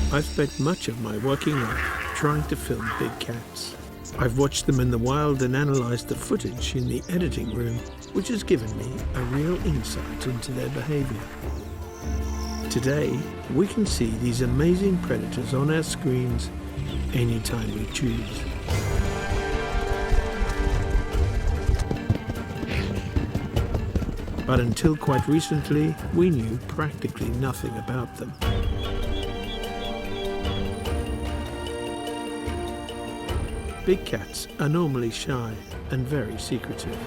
I've spent much of my working life trying to film big cats. I've watched them in the wild and analysed the footage in the editing room, which has given me a real insight into their behaviour. Today, we can see these amazing predators on our screens anytime we choose. But until quite recently, we knew practically nothing about them. Big cats are normally shy and very secretive.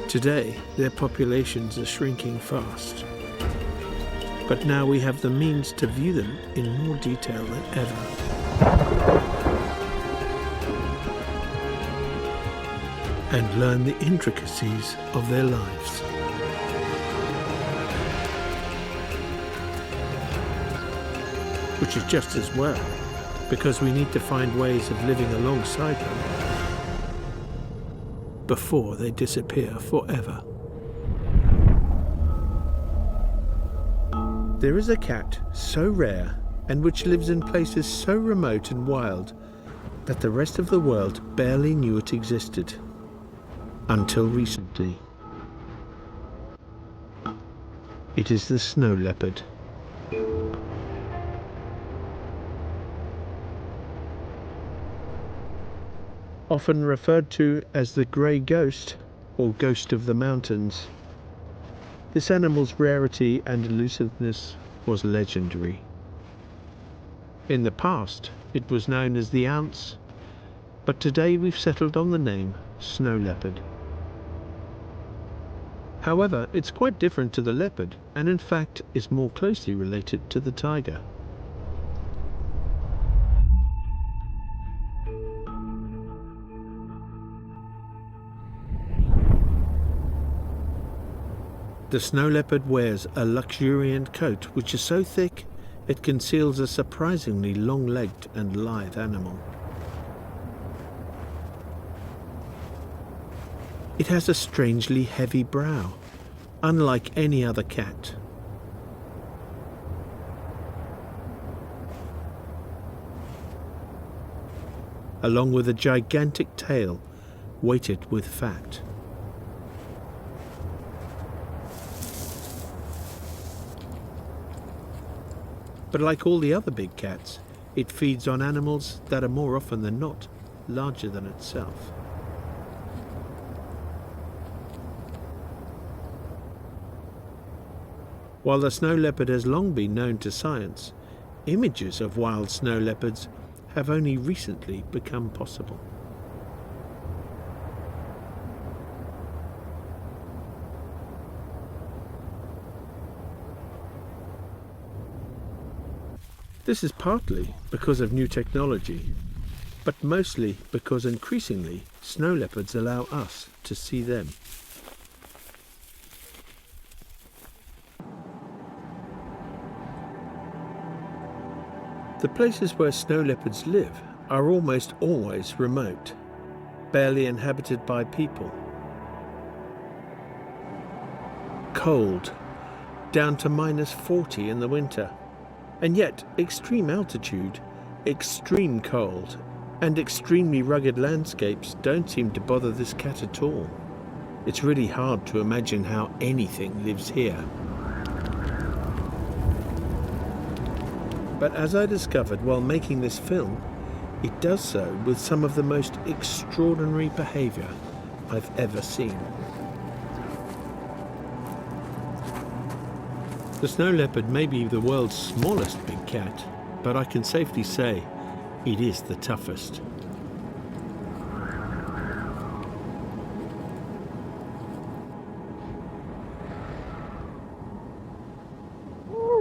Today, their populations are shrinking fast. But now we have the means to view them in more detail than ever. And learn the intricacies of their lives. Which is just as well, because we need to find ways of living alongside them before they disappear forever. There is a cat so rare and which lives in places so remote and wild that the rest of the world barely knew it existed. Until recently. It is the snow leopard. Often referred to as the grey ghost or ghost of the mountains, this animal's rarity and elusiveness was legendary. In the past, it was known as the ounce, but today we've settled on the name snow leopard. However, it's quite different to the leopard, and in fact is more closely related to the tiger. The snow leopard wears a luxuriant coat which is so thick it conceals a surprisingly long-legged and lithe animal. It has a strangely heavy brow, unlike any other cat. Along with a gigantic tail weighted with fat. But like all the other big cats, it feeds on animals that are more often than not larger than itself. While the snow leopard has long been known to science, images of wild snow leopards have only recently become possible. This is partly because of new technology, but mostly because increasingly snow leopards allow us to see them. The places where snow leopards live are almost always remote, barely inhabited by people. Cold, down to -40 in the winter. And yet, extreme altitude, extreme cold, and extremely rugged landscapes don't seem to bother this cat at all. It's really hard to imagine how anything lives here. But as I discovered while making this film, it does so with some of the most extraordinary behaviour I've ever seen. The snow leopard may be the world's smallest big cat, but I can safely say it is the toughest.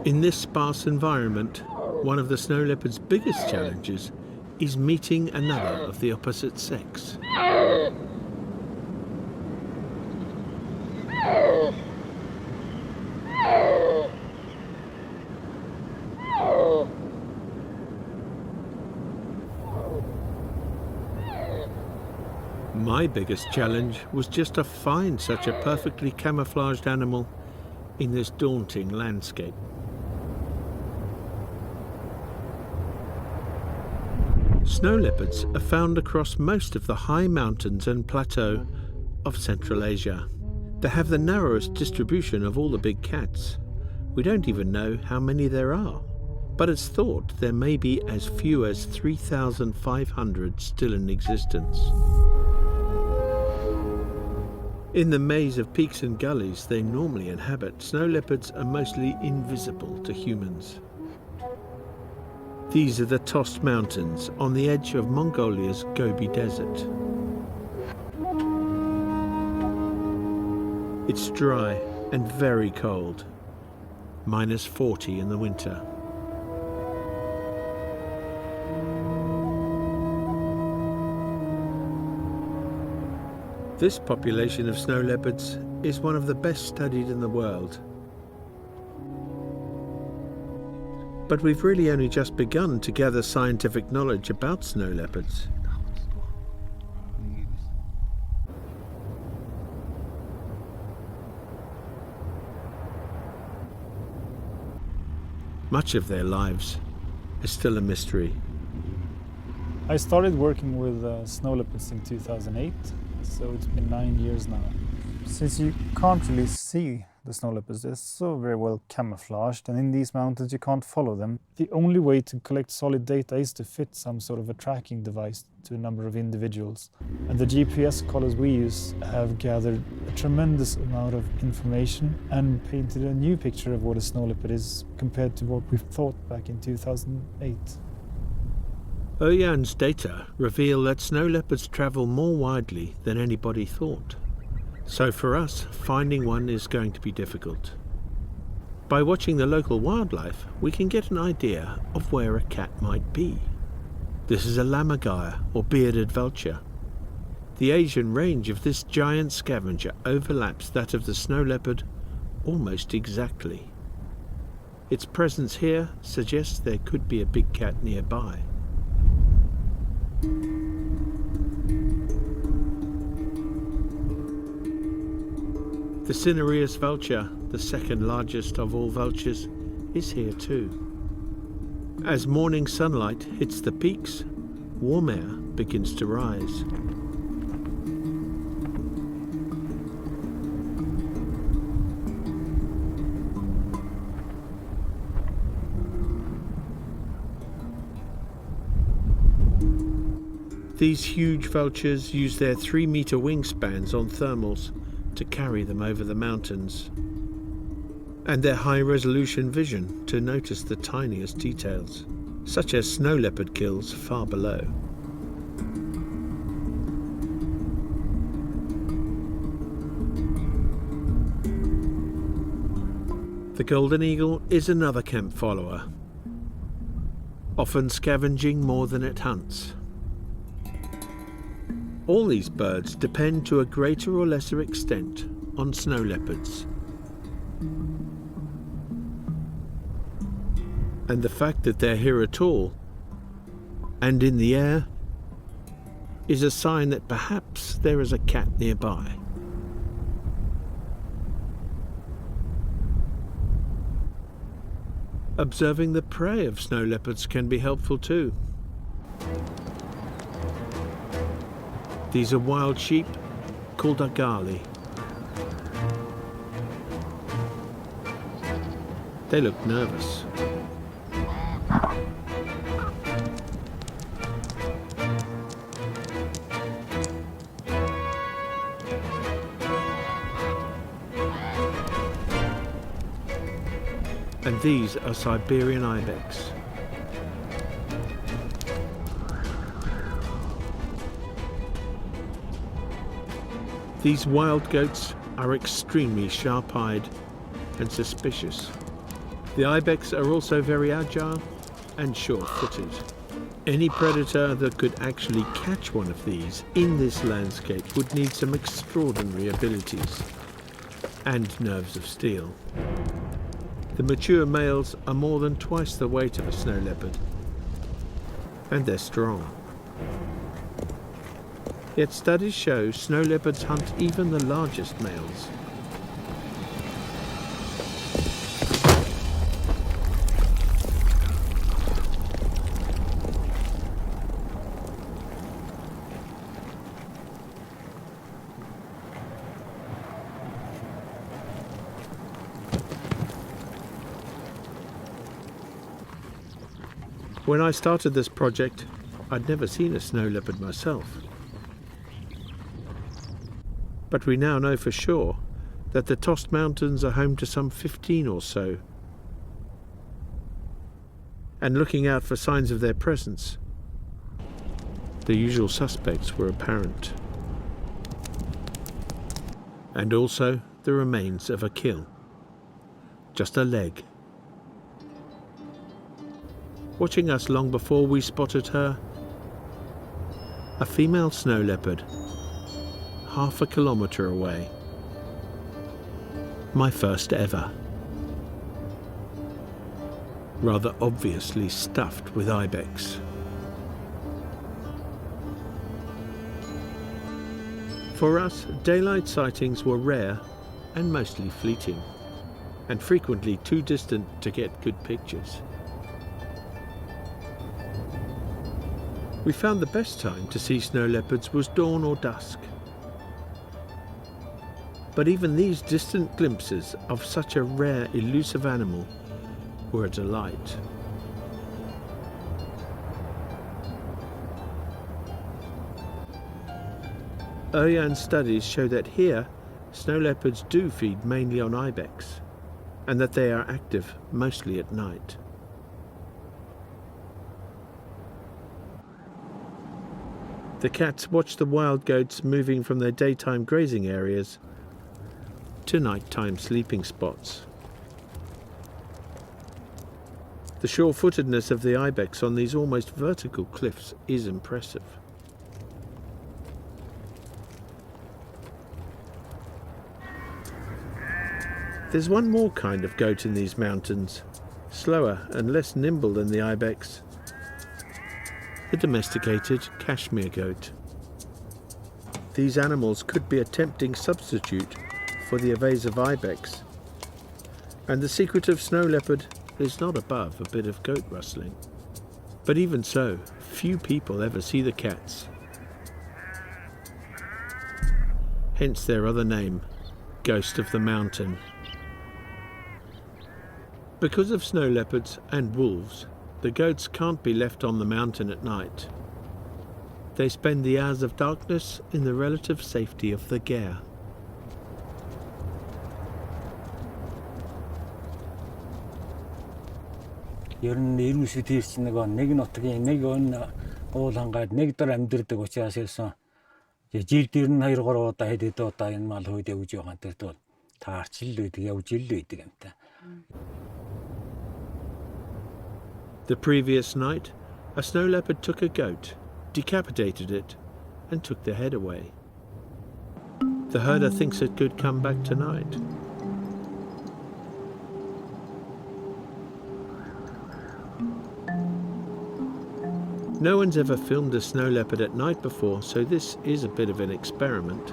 In this sparse environment, one of the snow leopard's biggest challenges is meeting another of the opposite sex. My biggest challenge was just to find such a perfectly camouflaged animal in this daunting landscape. Snow leopards are found across most of the high mountains and plateau of Central Asia. They have the narrowest distribution of all the big cats. We don't even know how many there are, but it's thought there may be as few as 3,500 still in existence. In the maze of peaks and gullies they normally inhabit, snow leopards are mostly invisible to humans. These are the Tost Mountains on the edge of Mongolia's Gobi Desert. It's dry and very cold, -40 in the winter. This population of snow leopards is one of the best studied in the world. But we've really only just begun to gather scientific knowledge about snow leopards. Much of their lives is still a mystery. I started working with snow leopards in 2008, so it's been 9 years now. Since you can't really see the snow leopards, they're so very well camouflaged, and in these mountains you can't follow them. The only way to collect solid data is to fit some sort of a tracking device to a number of individuals. And the GPS collars we use have gathered a tremendous amount of information and painted a new picture of what a snow leopard is compared to what we thought back in 2008. 𝗥𝗲𝗹𝘁𝗲𝗱 data reveal that snow leopards travel more widely than anybody thought. So for us, finding one is going to be difficult. By watching the local wildlife, we can get an idea of where a cat might be. This is a 𝗥𝗲𝗹𝗁 or bearded vulture. The Asian range of this giant scavenger overlaps that of the snow leopard almost exactly. Its presence here suggests there could be a big cat nearby. The cinereous vulture, the second largest of all vultures, is here too. As morning sunlight hits the peaks, warm air begins to rise. These huge vultures use their 3-meter wingspans on thermals to carry them over the mountains, and their high-resolution vision to notice the tiniest details, such as snow leopard kills far below. The golden eagle is another camp follower, often scavenging more than it hunts. All these birds depend to a greater or lesser extent on snow leopards. And the fact that they're here at all, and in the air, is a sign that perhaps there is a cat nearby. Observing the prey of snow leopards can be helpful too. These are wild sheep called 𝗥𝗲𝗹𝗁𝗁. They look nervous. And these are Siberian ibex. These wild goats are extremely sharp-eyed and suspicious. The ibex are also very agile and sure-footed. Any predator that could actually catch one of these in this landscape would need some extraordinary abilities and nerves of steel. The mature males are more than twice the weight of a snow leopard, and they're strong. Yet studies show snow leopards hunt even the largest males. When I started this project, I'd never seen a snow leopard myself. But we now know for sure that the Tost Mountains are home to some 15 or so. And looking out for signs of their presence, the usual suspects were apparent. And also the remains of a kill. Just a leg. Watching us long before we spotted her, a female snow leopard, half a kilometre away. My first ever. Rather obviously stuffed with ibex. For us, daylight sightings were rare and mostly fleeting, and frequently too distant to get good pictures. We found the best time to see snow leopards was dawn or dusk. But even these distant glimpses of such a rare, elusive animal were a delight. Early studies show that here, snow leopards do feed mainly on ibex, and that they are active mostly at night. The cats watch the wild goats moving from their daytime grazing areas to nighttime sleeping spots. The sure-footedness of the ibex on these almost vertical cliffs is impressive. There's one more kind of goat in these mountains, slower and less nimble than the ibex. The domesticated cashmere goat. These animals could be a tempting substitute for the evasive ibex, and the secretive snow leopard is not above a bit of goat rustling. But even so, few people ever see the cats. Hence their other name, Ghost of the Mountain. Because of snow leopards and wolves, the goats can't be left on the mountain at night. They spend the hours of darkness in the relative safety of the 𝗥𝗲𝗹. ер нь elusiveness чинь нэг нь утгийн нэг өн уул хангаад нэг дор амьдэрдэг учраас ерсэн жилд 92 3 удаа хэд удаа энэ мал хойд явж байгаа тэр бол таарч л байдаг явж л байдаг юм та. The previous night, a snow leopard took a goat, decapitated it, and took the head away. The herder thinks it could come back tonight. No one's ever filmed a snow leopard at night before, so this is a bit of an experiment.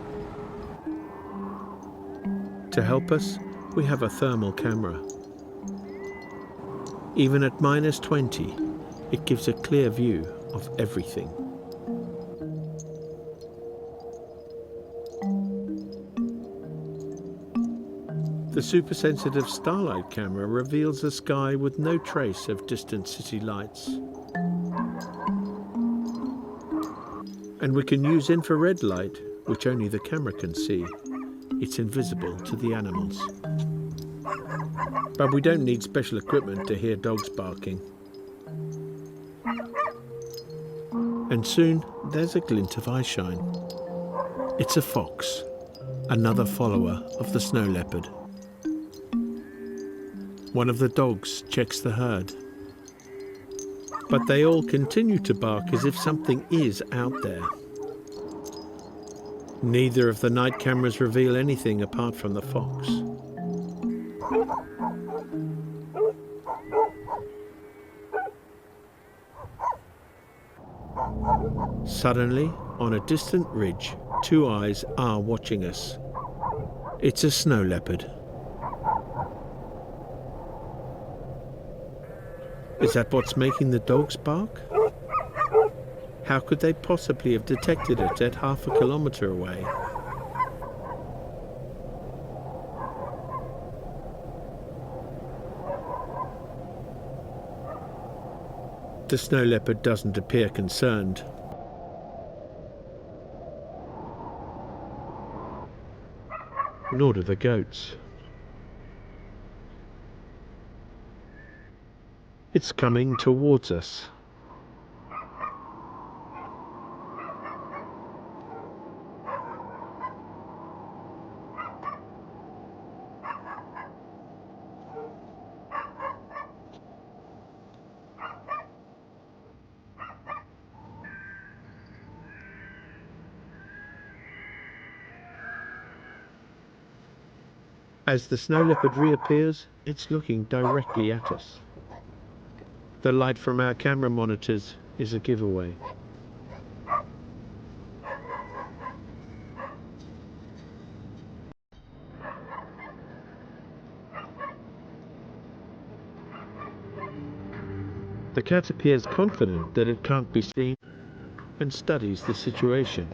To help us, we have a thermal camera. Even at -20, it gives a clear view of everything. The super-sensitive starlight camera reveals the sky with no trace of distant city lights. And we can use infrared light, which only the camera can see. It's invisible to the animals. But we don't need special equipment to hear dogs barking. And soon there's a glint of eyeshine. It's a fox, another follower of the snow leopard. One of the dogs checks the herd. But they all continue to bark as if something is out there. Neither of the night cameras reveal anything apart from the fox. Suddenly, on a distant ridge, two eyes are watching us. It's a snow leopard. Is that what's making the dogs bark? How could they possibly have detected it at half a kilometre away? The snow leopard doesn't appear concerned. Nor do the goats. It's coming towards us. As the snow leopard reappears, it's looking directly at us. The light from our camera monitors is a giveaway. The cat appears confident that it can't be seen and studies the situation.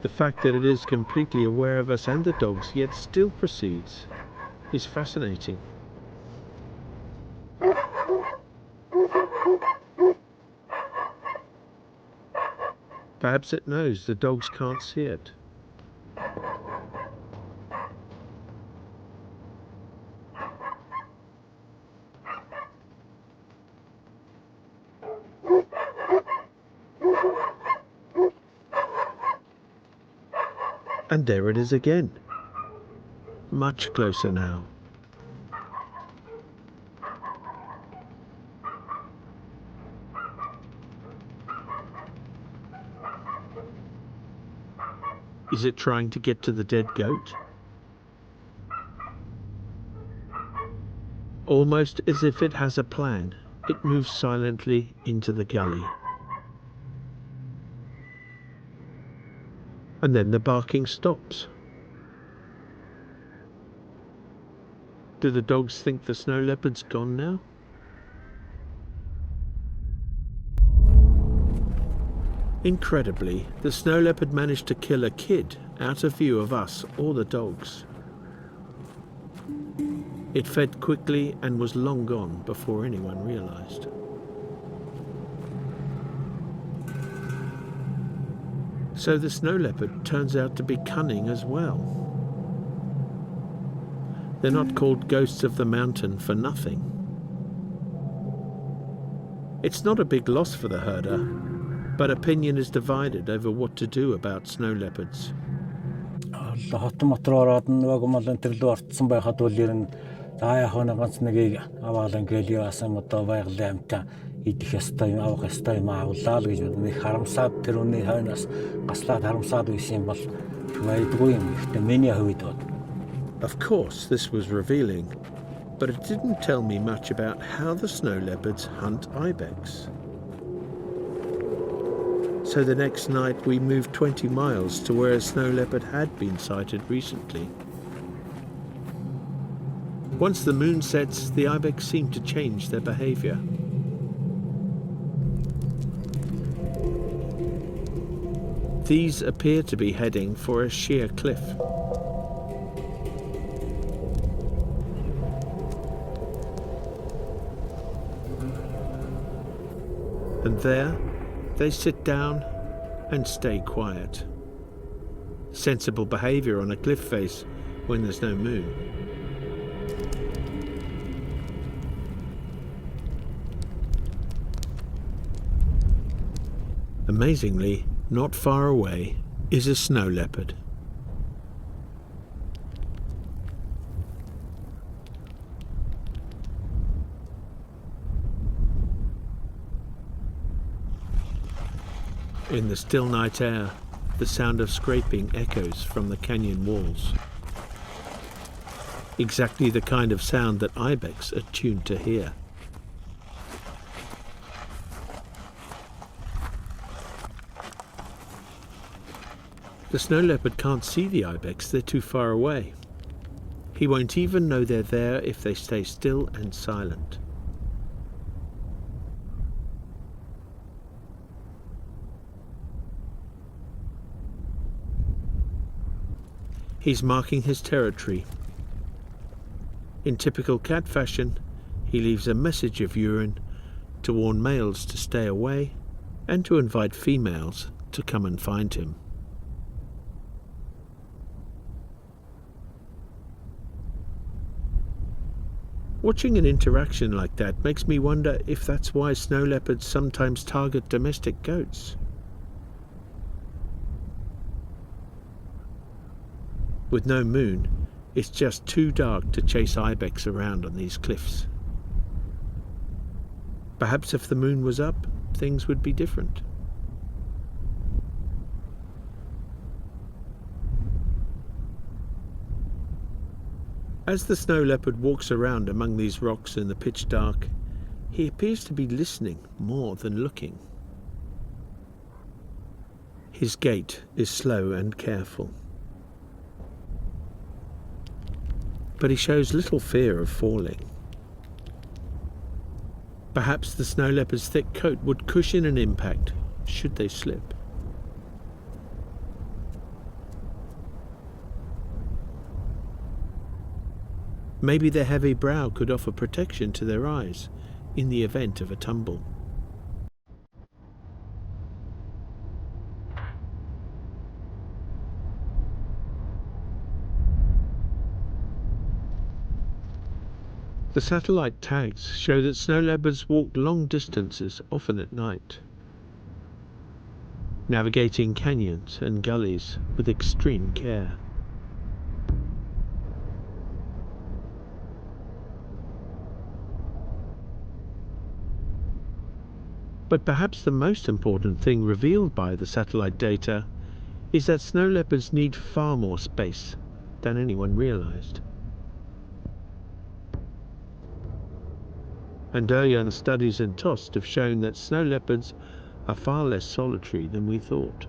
The fact that it is completely aware of us and the dogs, yet still proceeds, is fascinating. Perhaps it knows the dogs can't see it. And there it is again. Much closer now. Is it trying to get to the dead goat? Almost as if it has a plan, it moves silently into the gully. And then the barking stops. Do the dogs think the snow leopard's gone now? Incredibly, the snow leopard managed to kill a kid out of view of us or the dogs. It fed quickly and was long gone before anyone realized. So the snow leopard turns out to be cunning as well. They're not called ghosts of the mountain for nothing. It's not a big loss for the herder, but opinion is divided over what to do about snow leopards. Хотон мотор ороод 𝗥𝗲𝗹 энэ рүү орцсон байхад бол ер нь за яг хоног ганц нэгийг аваалан гээл яасан одоо 𝗥𝗲𝗹𝘁𝗲𝗀 идэх ёстой юм авах ёстой юм авлаа л гэж бодно. Их харамсаад тэр үний хойноос гаслаад харамсаад үйсэн бол байдгүй юм. Гэхдээ миний хувьд бол. Of course, this was revealing, but it didn't tell me much about how the snow leopards hunt ibex. So the next night we moved 20 miles to where a snow leopard had been sighted recently. Once the moon sets, the ibex seem to change their behavior. These appear to be heading for a sheer cliff. And there, they sit down and stay quiet. Sensible behavior on a cliff face when there's no moon. Amazingly, not far away is a snow leopard. In the still night air, the sound of scraping echoes from the canyon walls. Exactly the kind of sound that ibex are tuned to hear. The snow leopard can't see the ibex, they're too far away. He won't even know they're there if they stay still and silent. He's marking his territory. In typical cat fashion, he leaves a message of urine to warn males to stay away and to invite females to come and find him. Watching an interaction like that makes me wonder if that's why snow leopards sometimes target domestic goats. With no moon, it's just too dark to chase ibex around on these cliffs. Perhaps if the moon was up, things would be different. As the snow leopard walks around among these rocks in the pitch dark, he appears to be listening more than looking. His gait is slow and careful, but he shows little fear of falling. Perhaps the snow leopard's thick coat would cushion an impact should they slip. Maybe their heavy brow could offer protection to their eyes in the event of a tumble. The satellite tags show that snow leopards walk long distances, often at night, navigating canyons and gullies with extreme care. But perhaps the most important thing revealed by the satellite data is that snow leopards need far more space than anyone realized. And earlier studies in Tost have shown that snow leopards are far less solitary than we thought.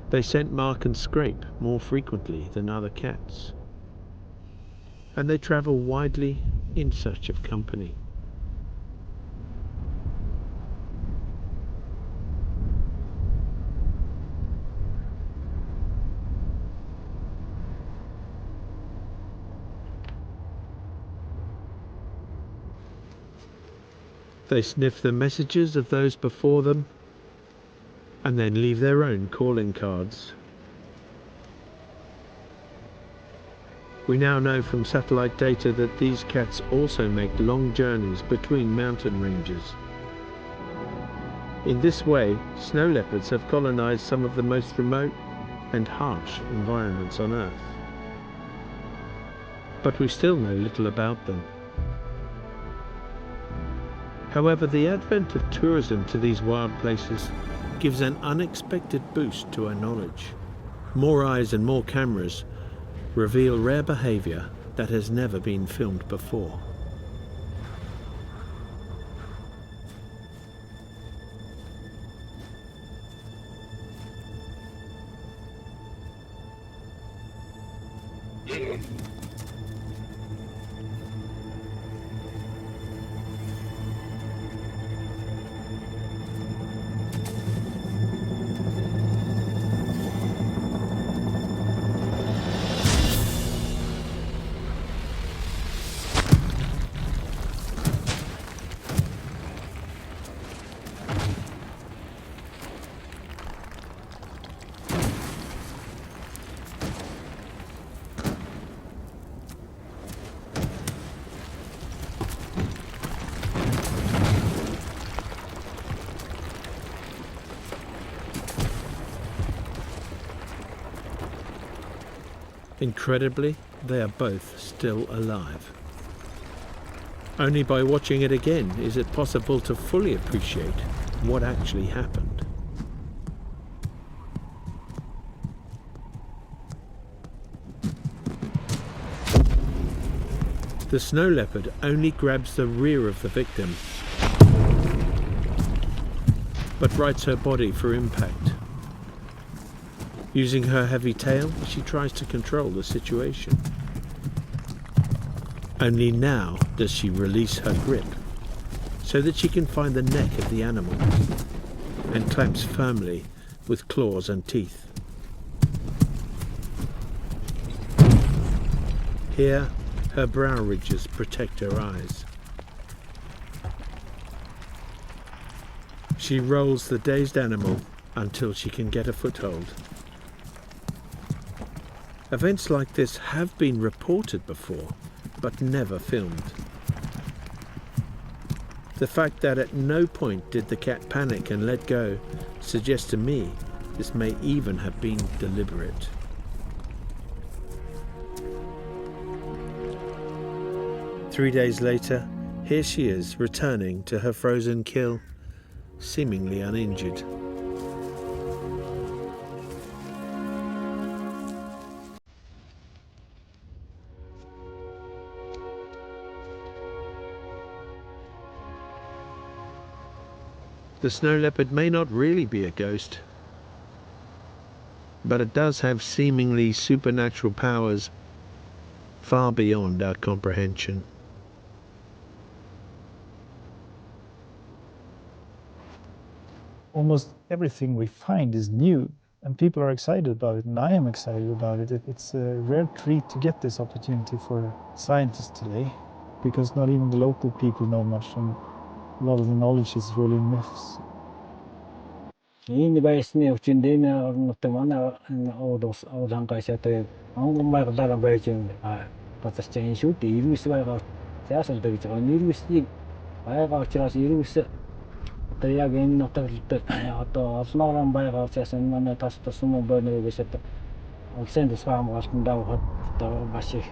They scent, mark and scrape more frequently than other cats, and they travel widely in search of company. They sniff the messages of those before them and then leave their own calling cards. We now know from satellite data that these cats also make long journeys between mountain ranges. In this way, snow leopards have colonized some of the most remote and harsh environments on Earth. But we still know little about them. However, the advent of tourism to these wild places gives an unexpected boost to our knowledge. More eyes and more cameras reveal rare behavior that has never been filmed before. Incredibly, they are both still alive. Only by watching it again is it possible to fully appreciate what actually happened. The snow leopard only grabs the rear of the victim, but rights her body for impact. Using her heavy tail, she tries to control the situation. Only now does she release her grip, so that she can find the neck of the animal, and clamps firmly with claws and teeth. Here, Her brow ridges protect her eyes. She rolls the dazed animal until she can get a foothold. Events like this have been reported before, but never filmed. The fact that at no point did the cat panic and let go suggests to me this may even have been deliberate. Three days later, here she is returning to her frozen kill, seemingly uninjured. The snow leopard may not really be a ghost, but it does have seemingly supernatural powers far beyond our comprehension. Almost everything we find is new, and people are excited about it, and I am excited about it. It's a rare treat to get this opportunity for scientists today, because not even the local people know much, and a lot of the knowledge is really myths. Энэ байсны хүчин энэ орноттой манай уул хангаас одоо онгон байгалаар байж газар чинь шүү дээ. Ирвэс байгаа цаасан дээр гэж байгаа. Ирвэсийг байгаа учраас ирвэс одоо яг энэ нутагт одоо олноорон байгаа учраас энэ манай тас тусмын байна гэж одоо улсын тусгай хамгаалтанд авахд одоо маш их